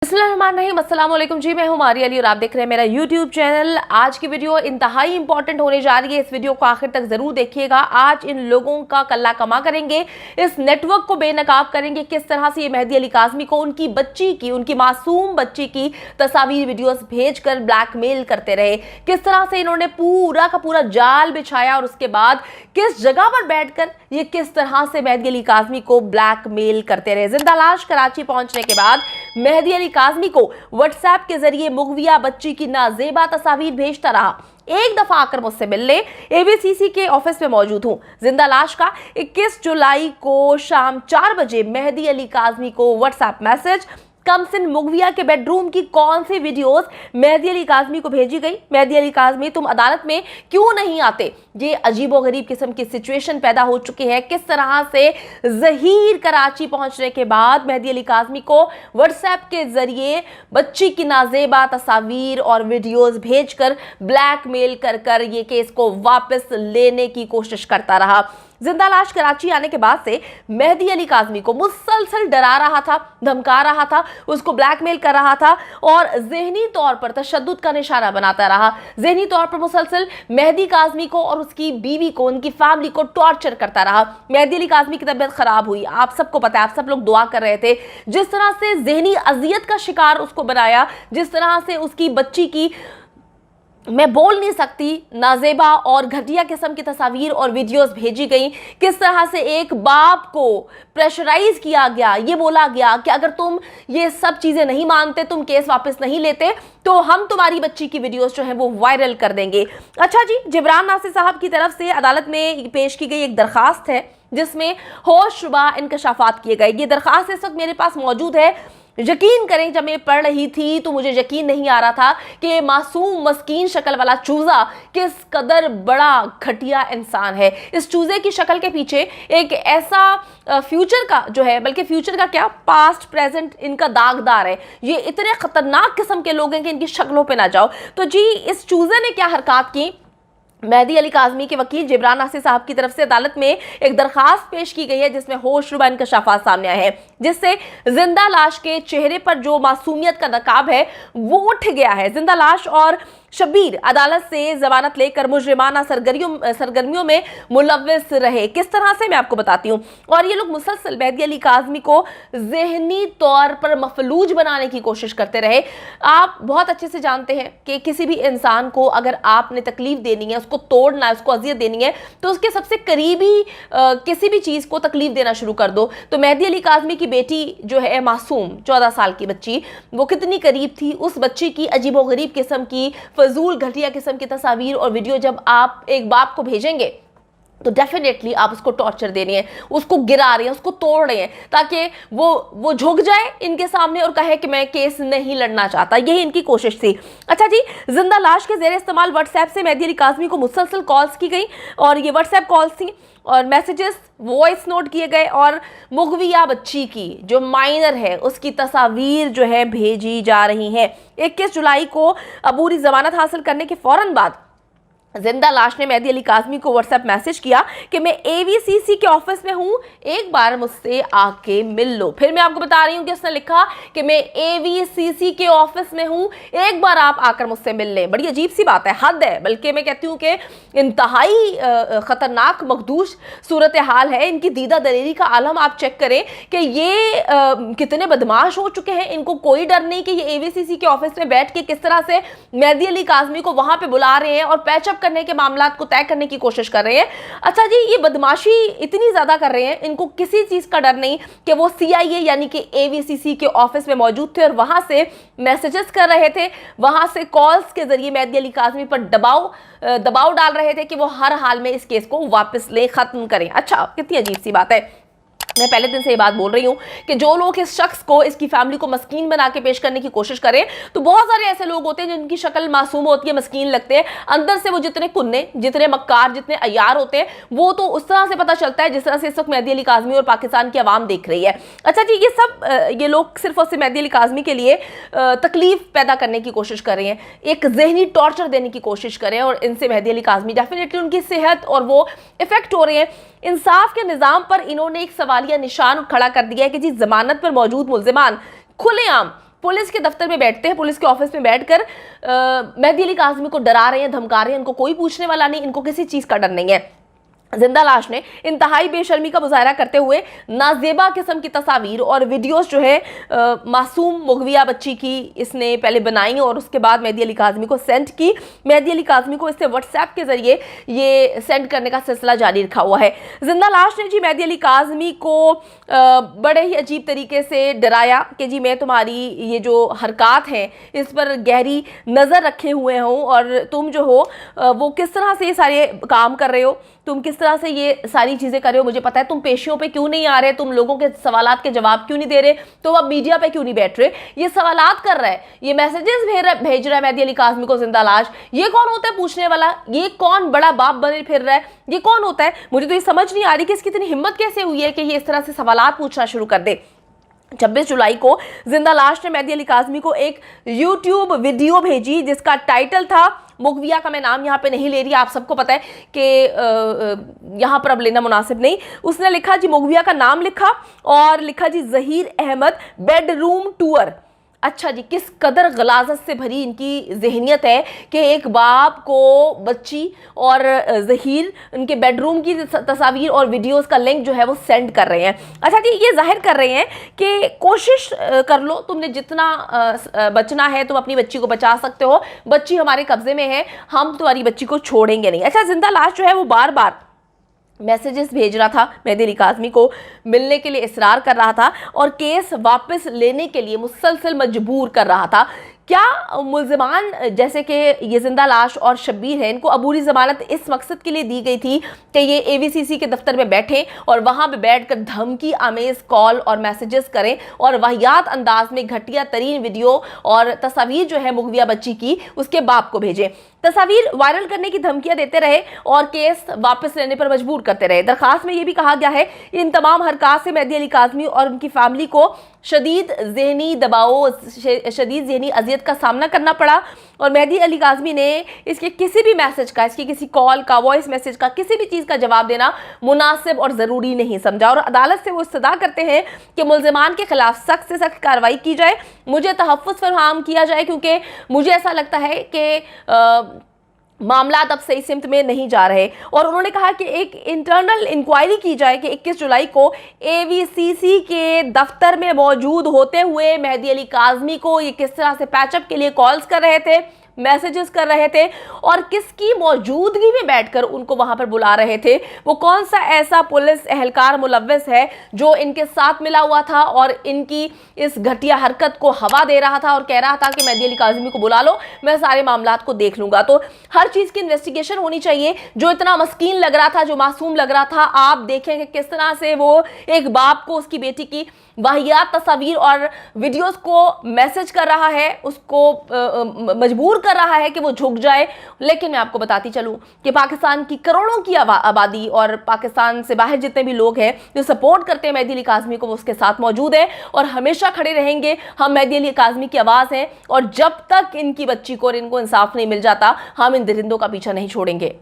अस्सलाम वालेकुम जी, मैं हूं मारिया अली और आप देख रहे हैं मेरा यूट्यूब चैनल। आज की वीडियो इंतहाई इंपॉर्टेंट होने जा रही है, इस वीडियो को आखिर तक जरूर देखिएगा। आज इन लोगों का कल्ला कमा करेंगे, इस नेटवर्क को बेनकाब करेंगे, किस तरह से ये मेहदी अली काज़मी को उनकी बच्ची की, उनकी मासूम बच्ची की तस्वीर वीडियोस भेजकर ब्लैकमेल करते रहे, किस तरह से इन्होंने पूरा का पूरा जाल बिछाया और उसके बाद किस जगह पर बैठकर ये किस तरह से मेहदी अली काज़मी को ब्लैकमेल करते रहे। जिंदा लाश कराची पहुंचने के बाद मेहदी अली काज़मी को व्हाट्सएप के जरिए मुगविया बच्ची की नाजेबा तस्वीर भेजता रहा। एक दफा आकर मुझसे मिलने एवीसीसी के ऑफिस में मौजूद हूं। जिंदा लाश का 21 जुलाई को शाम 4 बजे मेहदी अली काज़मी को व्हाट्सएप मैसेज कमसिन मुगविया के बेडरूम की कौन सी वीडियोस मेहदी अली काज़मी को भेजी गई। मेहदी अली काज़मी, तुम अदालत में क्यों नहीं आते। ये अजीबोगरीब किस्म की सिचुएशन पैदा हो चुकी है। किस तरह से ज़हीर कराची पहुंचने के बाद मेहदी अली काज़मी को व्हाट्सएप के जरिए बच्ची की नाजेबा तस्वीर और वीडियोस भेजकर ब्लैकमेल कर ये केस को वापस लेने की कोशिश करता रहा। जिंदा लाश कराची आने के बाद से मेहदी अली काज़मी को मुसलसल डरा रहा था, धमका रहा था, उसको ब्लैकमेल कर रहा था और ज़हनी तौर पर तशद्दुद का निशाना बनाता रहा। ज़हनी तौर पर मुसलसल मेहदी काज़मी को और उसकी बीवी को, उनकी फैमिली को टॉर्चर करता रहा। मेहदी अली काज़मी की तबीयत खराब हुई, आप सबको पता है, आप सब लोग दुआ कर रहे थे। जिस तरह से ज़हनी अजियत का शिकार उसको बनाया, जिस तरह से उसकी बच्ची की, मैं बोल नहीं सकती, नाजेबा और घटिया किस्म की तस्वीर और वीडियोस भेजी गई। किस तरह से एक बाप को प्रेशराइज किया गया, ये बोला गया कि अगर तुम ये सब चीज़ें नहीं मानते, तुम केस वापस नहीं लेते, तो हम तुम्हारी बच्ची की वीडियोस जो है वो वायरल कर देंगे। अच्छा जी, जिब्रान नासिर साहब की तरफ से अदालत में पेश की गई एक दरखास्त है जिसमें होशरुबा इंकशाफात किए गए। ये दरखास्त इस वक्त मेरे पास मौजूद है। यकीन करें, जब मैं पढ़ रही थी तो मुझे यकीन नहीं आ रहा था कि मासूम मस्कीन शक्ल वाला चूजा किस कदर बड़ा घटिया इंसान है। इस चूजे की शक्ल के पीछे एक ऐसा फ्यूचर का जो है, बल्कि फ्यूचर का क्या, पास्ट प्रेजेंट इनका दागदार है। ये इतने खतरनाक किस्म के लोग हैं कि इनकी शक्लों पे ना जाओ। तो जी, इस चूजे ने क्या हरकत की। मेहदी अली काज़मी के वकील जिब्रान नासिर साहब की तरफ से अदालत में एक दरखास्त पेश की गई है जिसमें होशरुबा इंकशाफात सामने आए हैं, जिससे जिंदा लाश के चेहरे पर जो मासूमियत का नकाब है वो उठ गया है। जिंदा लाश और शब्बीर अदालत से जमानत लेकर मुजरिमाना सरगर्मियों में मुलव्विस रहे। किस तरह से, मैं आपको बताती हूँ। और ये लोग मुसलसल मेहदी अली काज़मी को ज़हनी तौर पर मफलूज बनाने की कोशिश करते रहे। आप बहुत अच्छे से जानते हैं कि किसी भी इंसान को अगर आपने तकलीफ देनी है, उसको तोड़ना है, उसको अजियत देनी है, तो उसके सबसे करीबी किसी भी चीज़ को तकलीफ देना शुरू कर दो। तो मेहदी अली काज़मी की बेटी जो है मासूम 14 साल की बच्ची, वो कितनी करीब थी उस बच्ची की अजीबोगरीब किस्म की फजूल घटिया किस्म की तस्वीर और वीडियो जब आप एक बाप को भेजेंगे तो डेफिनेटली आप उसको टॉर्चर दे रहे हैं, उसको गिरा रहे हैं, उसको तोड़ रहे हैं, ताकि वो झुक जाए इनके सामने और कहे कि मैं केस नहीं लड़ना चाहता। यही इनकी कोशिश थी। अच्छा जी, जिंदा लाश के ज़ेरे इस्तेमाल व्हाट्सएप से मेहदी अली काज़मी को मुसलसल कॉल्स की गई और ये व्हाट्सएप कॉल्स थी और मैसेजेस, वॉइस नोट किए गए और मुगविया बच्ची की जो माइनर है उसकी तस्वीर जो है भेजी जा रही है। 21 जुलाई को अबूरी जमानत हासिल करने के फौरन बाद जिंदा लाश ने मेहदी अली काज़मी को व्हाट्सएप मैसेज किया कि मैं एवीसीसी के ऑफिस में हूं, एक बार मुझसे आके मिल लो। फिर मैं आपको बता रही हूं कि उसने लिखा कि मैं एवीसीसी के ऑफिस में हूं, एक बार आप आकर मुझसे मिल लें। बड़ी अजीब सी बात है, हद है, बल्कि मैं कहती हूं कि इंतहाई खतरनाक मखदूश सूरत हाल है। इनकी दीदा दलेरी का आलम आप चेक करें कि ये कितने बदमाश हो चुके हैं। इनको कोई डर नहीं कि ये एवीसीसी के ऑफिस में बैठ के किस तरह से मेहदी अली काज़मी को वहां पर बुला रहे हैं और पैचअप करने के मामलात को तय करने की कोशिश कर रहे हैं। अच्छा जी, ये बदमाशी इतनी ज्यादा कर रहे हैं, इनको किसी चीज का डर नहीं कि वो सीआईए यानी कि एवीसीसी के ऑफिस में मौजूद थे और वहां से मैसेजेस कर रहे थे, वहां से कॉल्स के जरिए मेहदी अली काज़मी पर दबाव डाल रहे थे कि वो हर हाल में इस केस को वापस ले, खत्म करें। अच्छा, कितनी अजीब सी बात है। मैं पहले दिन से ये बात बोल रही हूँ कि जो लोग इस शख्स को, इसकी फैमिली को मस्कीन बना के पेश करने की कोशिश करें, तो बहुत सारे ऐसे लोग होते हैं जिनकी शक्ल मासूम होती है, मस्कीन लगते हैं, अंदर से वो जितने कुन्ने, जितने मक्कार, जितने अयार होते हैं, वो तो उस तरह से पता चलता है जिस तरह से इस वक्त मेहदी अली काज़मी और पाकिस्तान की आवाम देख रही है। अच्छा जी, ये लोग सिर्फ और सिर्फ मेहदी अली काज़मी के लिए तकलीफ पैदा करने की कोशिश कर रहे हैं, एक जहनी टॉर्चर देने की कोशिश करें और इनसे मेहदी अली काज़मी डेफिनेटली उनकी सेहत और वो इफेक्ट हो रहे हैं। इंसाफ के निज़ाम पर इन्होंने एक सवालिया निशान खड़ा कर दिया है कि जी, जमानत पर मौजूद मुल्जिमान खुलेआम पुलिस के दफ्तर में बैठते हैं, पुलिस के ऑफिस में बैठकर मेहदी अली काज़मी को डरा रहे हैं, धमका रहे हैं। इनको कोई पूछने वाला नहीं, इनको किसी चीज़ का डर नहीं है। जिंदा लाश ने इंतहाई बेशर्मी का मुजाहरा करते हुए नाजेबा किस्म की तस्वीर और वीडियोस जो है मासूम मुगविया बच्ची की इसने पहले बनाई और उसके बाद मेहदी अली काज़मी को सेंड की। मेहदी अली काज़मी को इससे व्हाट्सएप के जरिए ये सेंड करने का सिलसिला जारी रखा हुआ है। जिंदा लाश ने जी मेहदी अली काज़मी को बड़े ही अजीब तरीके से डराया कि जी मैं तुम्हारी ये जो हरकत हैं इस पर गहरी नज़र रखे हुए हूँ और तुम जो हो वो किस तरह से ये सारे काम कर रहे हो, तुम किस तरह से ये सारी चीज़ें कर रहे हो, मुझे पता है। तुम पेशियों पे क्यों नहीं आ रहे, तुम लोगों के सवालात के जवाब क्यों नहीं दे रहे, तुम अब मीडिया पे क्यों नहीं बैठ रहे, ये सवालात कर रहा है, ये मैसेजेस भेज रहा है मेहदी अली काज़मी को जिंदा लाश। ये कौन होता है पूछने वाला, ये कौन बड़ा बाप बने फिर रहा है, ये कौन होता है? मुझे तो ये समझ नहीं आ रही कि इसकी इतनी हिम्मत कैसे हुई है कि ये इस तरह से सवालात पूछना शुरू कर दे। 26 जुलाई को जिंदा लाश ने मेहदी अली काज़मी को एक यूट्यूब वीडियो भेजी जिसका टाइटल था, मुगविया का मैं नाम यहाँ पे नहीं ले रही, आप सबको पता है कि यहाँ पर अब लेना मुनासिब नहीं। उसने लिखा जी, मुगविया का नाम लिखा और लिखा जी ज़हीर अहमद बेडरूम टूर। अच्छा जी, किस कदर गलाजत से भरी इनकी जहनियत है कि एक बाप को बच्ची और ज़हीर उनके बेडरूम की तस्वीर और वीडियोस का लिंक जो है वो सेंड कर रहे हैं। अच्छा जी, ये जाहिर कर रहे हैं कि कोशिश कर लो, तुमने जितना बचना है तुम अपनी बच्ची को बचा सकते हो, बच्ची हमारे कब्जे में है, हम तुम्हारी बच्ची को छोड़ेंगे नहीं। अच्छा, जिंदा लाश जो है वो बार बार मैसेजेस भेज रहा था, मेहदी अली काज़मी को मिलने के लिए इसरार कर रहा था और केस वापस लेने के लिए मुसलसल मजबूर कर रहा था। क्या मुल्ज़िमान जैसे कि ये जिंदा लाश और शब्बीर है, इनको अबूरी ज़मानत इस मकसद के लिए दी गई थी कि ये AVCC के दफ्तर में बैठें और वहाँ पे बैठकर धमकी आमेज़ कॉल और मैसेजेस करें और वाहियात अंदाज में घटिया तरीन वीडियो और तस्वीर जो है मुगविया बच्ची की उसके बाप को भेजें। तस्वीर वायरल करने की धमकियां देते रहे और केस वापस लेने पर मजबूर करते रहे। दरखास्त में यह भी कहा गया है कि इन तमाम हरकत से मेहदी अली काज़मी और उनकी फैमिली को शदीद ज़हनी दबाव, शदीद ज़हनी अजियत का सामना करना पड़ा और मेहदी अली काज़मी ने इसके किसी भी मैसेज का, इसकी किसी कॉल का, वॉइस मैसेज का, किसी भी चीज़ का जवाब देना मुनासिब और ज़रूरी नहीं समझा और अदालत से वो इस्तदा करते हैं कि मुल्ज़िमान के खिलाफ सख्त से सख्त कार्रवाई की जाए, मुझे तहफ़्फ़ुज़ फरहम किया जाए क्योंकि मुझे ऐसा लगता है कि मामला अब सही सिमत में नहीं जा रहे। और उन्होंने कहा कि एक इंटरनल इंक्वायरी की जाए कि 21 जुलाई को AVCC के दफ्तर में मौजूद होते हुए मेहदी अली काज़मी को ये किस तरह से पैचअप के लिए कॉल्स कर रहे थे, मैसेजेस कर रहे थे और किसकी मौजूदगी में बैठकर उनको वहां पर बुला रहे थे। वो कौन सा ऐसा पुलिस एहलकार मुलव्वस है जो इनके साथ मिला हुआ था और इनकी इस घटिया हरकत को हवा दे रहा था और कह रहा था कि मेहदी अली काज़मी को बुला लो, मैं सारे मामलात को देख लूंगा। तो हर चीज़ की इन्वेस्टिगेशन होनी चाहिए। जो इतना मस्कीन लग रहा था, जो मासूम लग रहा था, आप देखें कि किस तरह से वो एक बाप को उसकी बेटी की वाहियात तस्वीर और वीडियोस को मैसेज कर रहा है, उसको मजबूर कर रहा है कि वो झुक जाए। लेकिन मैं आपको बताती चलूं कि पाकिस्तान की करोड़ों की आबादी और पाकिस्तान से बाहर जितने भी लोग हैं जो सपोर्ट करते हैं मेहदी अली काज़मी को, वो उसके साथ मौजूद है और हमेशा खड़े रहेंगे। हम मेहदी अली काज़मी की आवाज़ हैं और जब तक इनकी बच्ची को और इनको इंसाफ नहीं मिल जाता, हम इन दरिंदों का पीछा नहीं छोड़ेंगे।